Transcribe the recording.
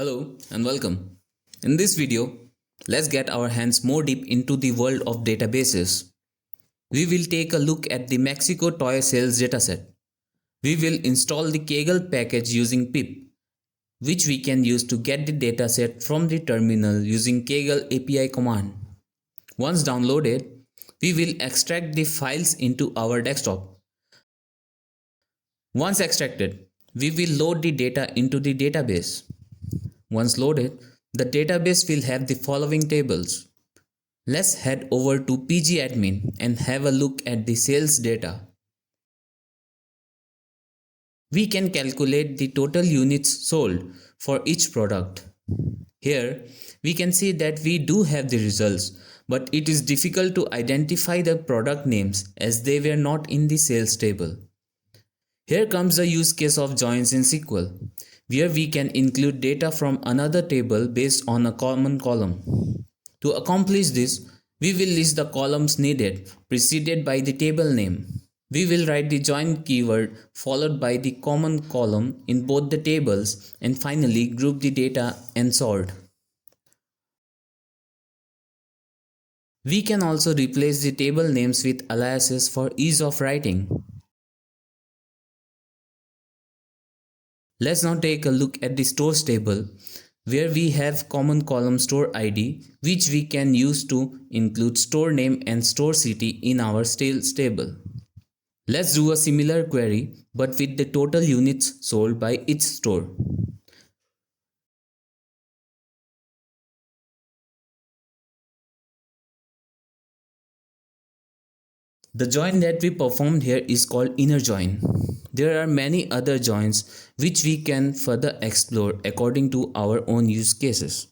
Hello and welcome. In this video, let's get our hands more deep into the world of databases. We will take a look at the Mexico toy sales dataset. We will install the Kaggle package using pip, which we can use to get the dataset from the terminal using Kaggle API command. Once downloaded, we will extract the files into our desktop. Once extracted, we will load the data into the database. Once loaded, the database will have the following tables. Let's head over to pgadmin and have a look at the sales data. We can calculate the total units sold for each product. Here, we can see that we do have the results, but it is difficult to identify the product names as they were not in the sales table. Here comes the use case of joins in SQL, where we can include data from another table based on a common column. To accomplish this, we will list the columns needed, preceded by the table name. We will write the join keyword followed by the common column in both the tables and finally group the data and sort. We can also replace the table names with aliases for ease of writing. Let's now take a look at the stores table, where we have common column store ID, which we can use to include store name and store city in our sales table. Let's do a similar query, but with the total units sold by each store. The join that we performed here is called inner join. There are many other joins which we can further explore according to our own use cases.